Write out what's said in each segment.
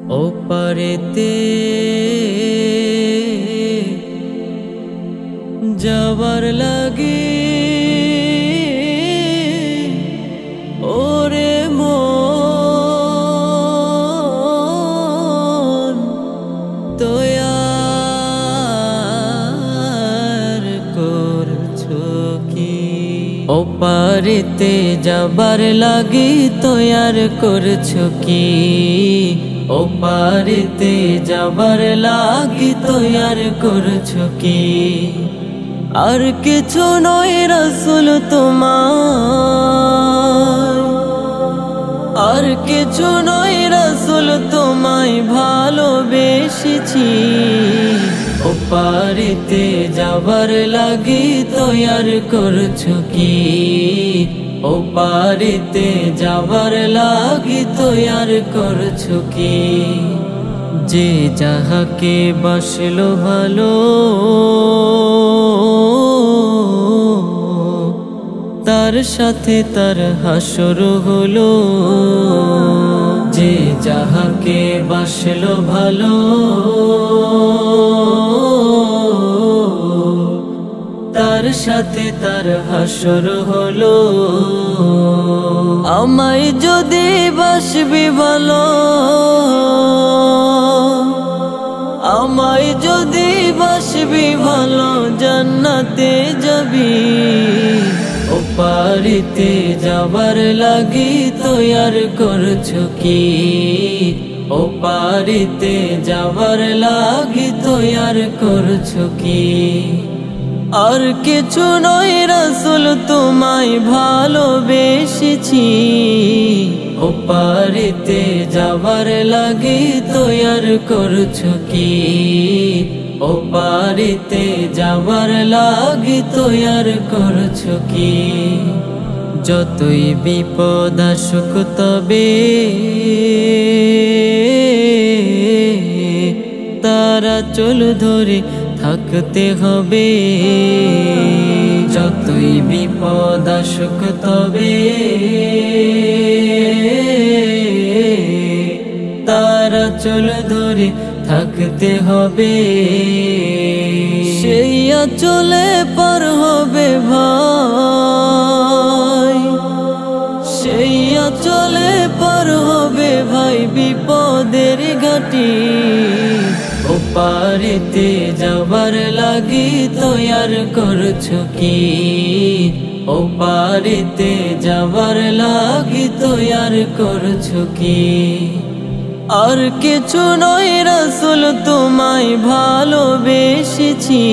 ওপারেতে যাবার লাগে ওরে মন তৈয়ার করছো কি? ওপারেতে যাবার লাগে তৈয়ার করছো কি? ওপারেতে যাবার লাগি তৈয়ার করছো কি? আর কিছু নয় রাসূল তোমার, আর কিছু নয় রাসূল তোমায় ভালোবেসেছি। ওপারেতে যাবার লাগি তৈয়ার করছো কি? ওপারেতে যাবার লাগি তৈয়ার করছো কি? যে যাহাকে বাসলো ভালো তার সাথে তার হাসর হলো। যে যাহাকে বাসলো ভালো তার সাথে তার হাসর হলো। আমায় যদি বাসবি ভালো, আমায় যদি বাসবি ভালো জান্নাতে যাবি। ওপারেতে যাবার লাগি তৈয়ার করছো কি? ওপারেতে যাবার লাগি তৈয়ার করছো কি? আর কিছু নয় রাসূল তোমায় ভালোবেসেছি। ওপারেতে যাবার লাগি তৈয়ার করছো কি? ওপারেতে যাবার লাগি তৈয়ার করছো কি? যতই বিপদ আসুক তবে তারা চল ধরে থাকতে হবে। যতই বিপদ আসুক তবে তারা চল ধরে থাকতে হবে। সেই চলে পার হবে ভাই, সেই চলে পার হবে ভাই বিপদের ঘাটি। ওপারেতে যাবার লাগি তৈয়ার করছো কি? ওপারেতে যাবার লাগি তৈয়ার করছো কি? আর কিছু নয় রাসূল তোমায় ভালোবেসেছি।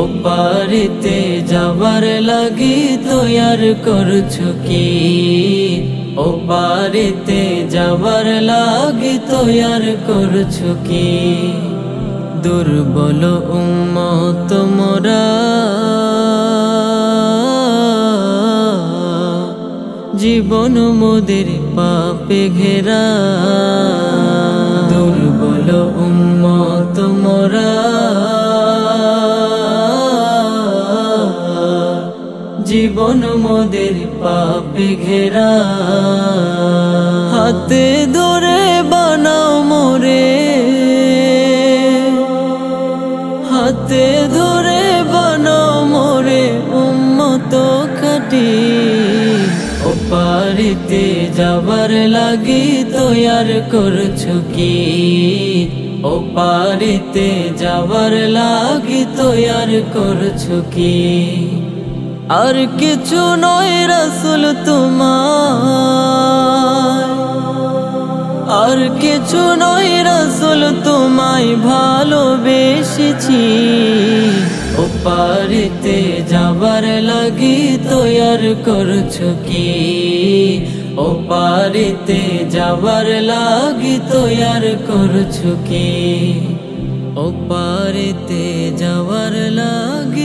ওপারেতে যাবার লাগি তৈয়ার করছো কি? ওপারেতে যাবার লাগি তৈয়ার করছো কি? দুর্বল উম্মত মোরা জীবন মোদের পাপে ঘেরা। দুর্বল উম্মত মোরা জীবন মোদের পাপে ঘেরা। হাতে ধরে বানাও মোরে, হাতে ধরে বানাও মোরে উম্মত খাঁটি। ওপারেতে যাবার লাগি তৈয়ার করছো কি? ওপারেতে যাবার লাগি তৈয়ার করছো কি? আর কিছু নয় রাসূল তোমার, আর কিছু নয় রাসূল তোমায় ভালোবেসেছি। ওপারেতে যাবার লাগি তৈয়ার করছো কি? ওপারেতে যাবার লাগি তৈয়ার করছো কি? ওপারেতে যাবার লাগি